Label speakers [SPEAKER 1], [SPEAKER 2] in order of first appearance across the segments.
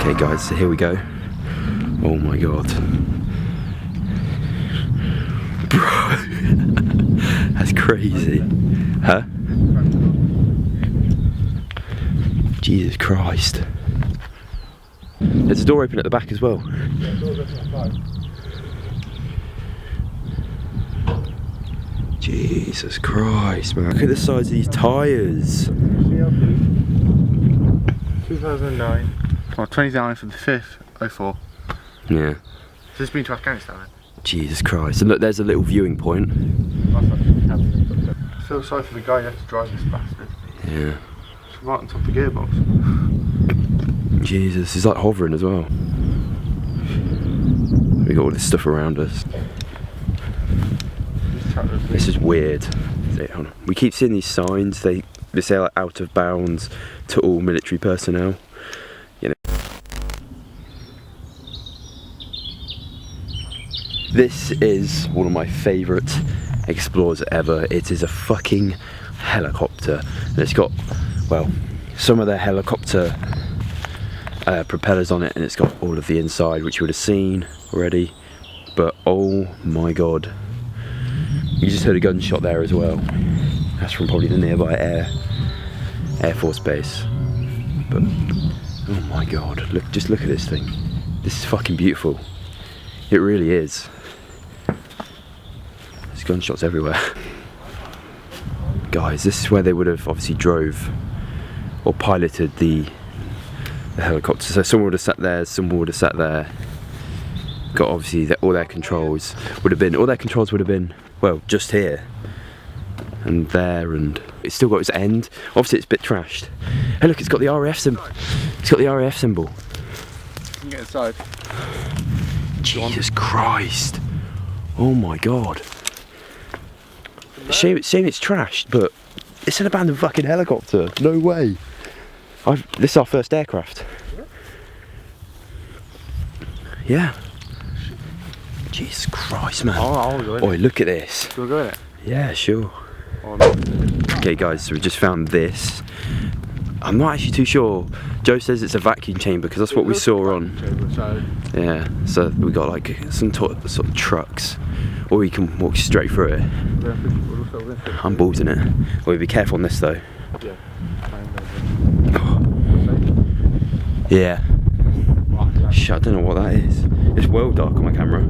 [SPEAKER 1] Okay guys, so here we go. Oh my god. Bro, that's crazy. Huh? Jesus Christ. There's a door open at the back as well.
[SPEAKER 2] Yeah, door's open at 5.
[SPEAKER 1] Jesus Christ, man. Look at the size of these tyres.
[SPEAKER 2] 2009. Well, 29 for the 5th, 04.
[SPEAKER 1] Yeah.
[SPEAKER 2] So this has been to Afghanistan then?
[SPEAKER 1] Jesus Christ. And look, there's a little viewing point.
[SPEAKER 2] That's actually cabin. I feel sorry for the guy who had to drive this bastard.
[SPEAKER 1] Yeah.
[SPEAKER 2] It's right on top of the gearbox.
[SPEAKER 1] Jesus, he's like hovering as well. We got all this stuff around us. This is weird. We keep seeing these signs. They say like out of bounds to all military personnel. You know. This is one of my favourite Explorers ever. It is a fucking helicopter, and it's got, well, some of the helicopter propellers on it, and it's got all of the inside, which you would have seen already. But oh my god, you just heard a gunshot there as well. That's from probably the nearby Air Force Base. But oh my god, just look at this thing. This is fucking beautiful. It really is. There's gunshots everywhere. Guys, this is where they would have obviously drove or piloted the helicopter. So someone would have sat there, someone would have sat there. Got obviously all their controls would have been, well, just here and there, and it's still got its end. Obviously it's a bit trashed. Hey look, it's got the RAF symbol. It's got the RAF symbol.
[SPEAKER 2] You can get inside.
[SPEAKER 1] Jesus Christ. Oh my god. Shame it's trashed, but it's an abandoned fucking helicopter. No way. This is our first aircraft. Yeah. Jesus Christ, man.
[SPEAKER 2] I'll go in it.
[SPEAKER 1] Oi, look at this.
[SPEAKER 2] We'll go in it.
[SPEAKER 1] Yeah, sure. Okay guys, so we just found this. I'm not actually too sure. Joe says it's a vacuum chamber because that's what we saw on. Yeah, so we got like some sort of trucks, or we can walk straight through it. I'm balls in it. Well, be careful on this though. Yeah. Shit, I don't know what that is. It's well dark on my camera.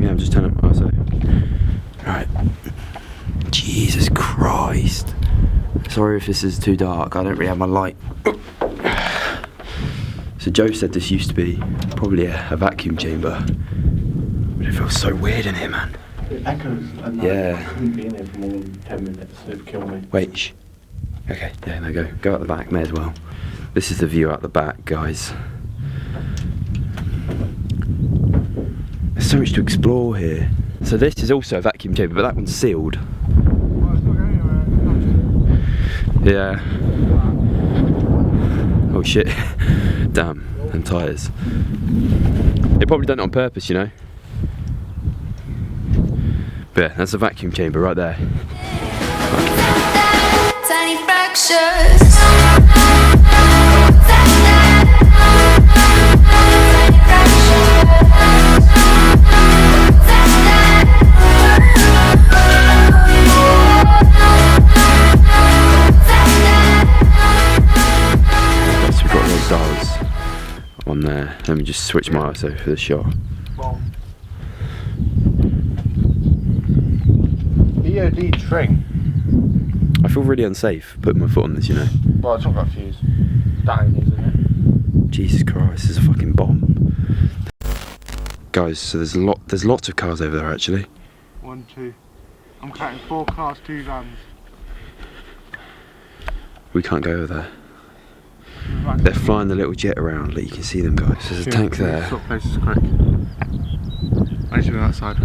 [SPEAKER 1] Yeah, I'm just turning up. Oh, so. Right. Jesus Christ. Sorry if this is too dark. I don't really have my light. So Joe said this used to be probably a vacuum chamber. But it feels so weird in here, man.
[SPEAKER 2] It echoes.
[SPEAKER 1] Yeah.
[SPEAKER 2] I couldn't be in here for more than 10 minutes. It'd kill me.
[SPEAKER 1] Wait, shh. Okay, yeah, there you go. Go out the back, may as well. This is the view out the back, guys. There's so much to explore here. So this is also a vacuum chamber, but that one's sealed.
[SPEAKER 2] Well, it's not going anywhere.
[SPEAKER 1] Yeah. Oh shit. Damn, and tyres. They probably done it on purpose, you know. But yeah, that's a vacuum chamber right there.
[SPEAKER 3] Tiny fractures.
[SPEAKER 1] So we've got those dials on there. Let me just switch my ISO for the shot.
[SPEAKER 2] EOD string.
[SPEAKER 1] I feel really unsafe putting my foot on this, you know.
[SPEAKER 2] Well, it's not got fuse. That ain't isn't it?
[SPEAKER 1] Jesus Christ, there's a fucking bomb. Guys, so there's lots of cars over there actually.
[SPEAKER 2] 1, 2. I'm counting 4 cars, 2 vans.
[SPEAKER 1] We can't go over there. They're flying the little jet around, like you can see them guys. There's a tank there.
[SPEAKER 2] Swap places quick. I need to be on that side.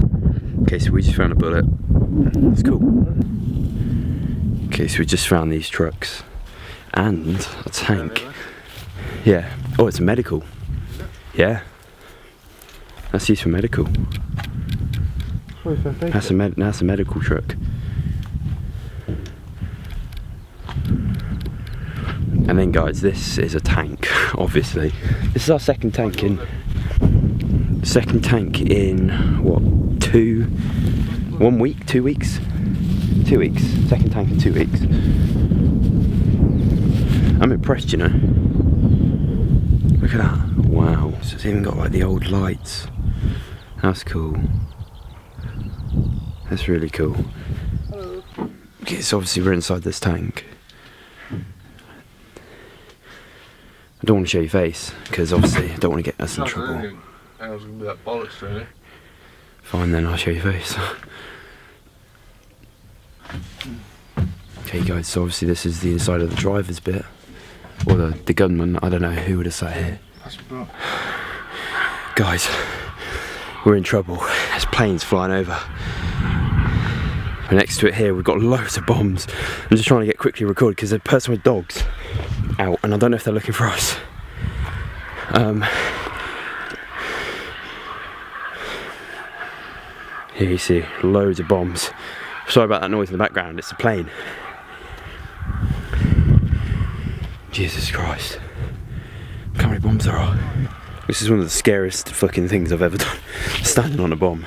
[SPEAKER 1] Okay, so we just found a bullet. That's cool. Okay, so we just found these trucks. And a tank. Yeah. Oh, it's a medical. Yeah. That's used for medical. That's a medical truck. And then guys, this is a tank, obviously. This is our second tank in what, 1 week, 2 weeks? 2 weeks, second tank in 2 weeks. I'm impressed, you know. Look at that, wow. So it's even got like the old lights. That's cool. That's really cool.
[SPEAKER 2] Hello.
[SPEAKER 1] Okay, so obviously we're inside this tank. I don't want to show your face, because obviously I don't want to get us in trouble.
[SPEAKER 2] I was going to be that bollocks, really.
[SPEAKER 1] Fine then, I'll show you your face. Okay guys, so obviously this is the inside of the driver's bit. Or the gunman, I don't know who would have sat here. Guys, we're in trouble. There's planes flying over. And next to it here, we've got loads of bombs. I'm just trying to get quickly recorded because there's a person with dogs out, and I don't know if they're looking for us. Here you see loads of bombs. Sorry about that noise in the background, it's a plane. Jesus Christ. Look how many bombs there are. This is one of the scariest fucking things I've ever done. Standing on a bomb.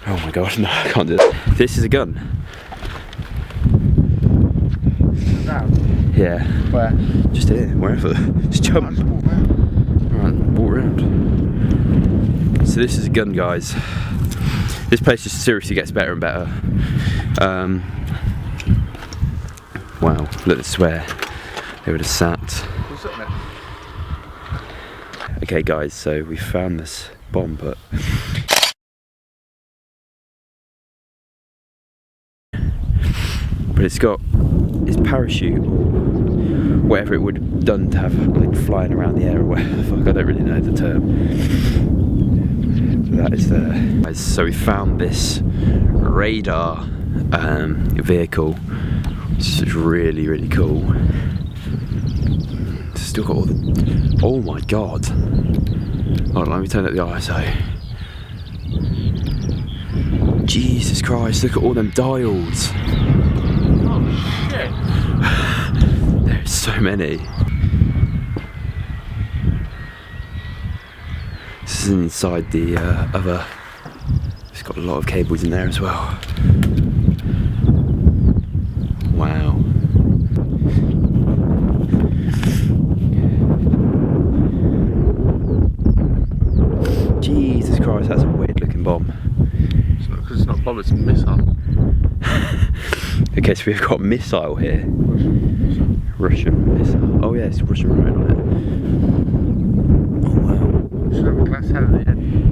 [SPEAKER 1] Oh my god, no, I can't do this. This is a gun. Yeah.
[SPEAKER 2] Where?
[SPEAKER 1] Just here, wherever. Just jump. Alright, walk around. So this is a gun, guys. This place just seriously gets better and better. Wow, look, I swear. They would have sat.
[SPEAKER 2] What's up, mate?
[SPEAKER 1] Okay guys, so we found this bomb, but it's got its parachute or whatever it would have done to have like flying around the air or whatever the fuck, I don't really know the term. So that is there. So we found this radar vehicle, which is really, really cool. It's still got all the, oh my god. Hold on, let me turn up the ISO. Jesus Christ, look at all them dials.
[SPEAKER 2] Oh shit.
[SPEAKER 1] There's so many. This is inside the other. It's got a lot of cables in there as well. Wow. Jesus Christ, that's a weird looking bomb.
[SPEAKER 2] It's not because it's not a bomb, it's a missile.
[SPEAKER 1] Okay, so we've got a missile here. Russian missile. Oh yeah, it's Russian right on it. Oh wow.
[SPEAKER 2] Should have a glass head at the end.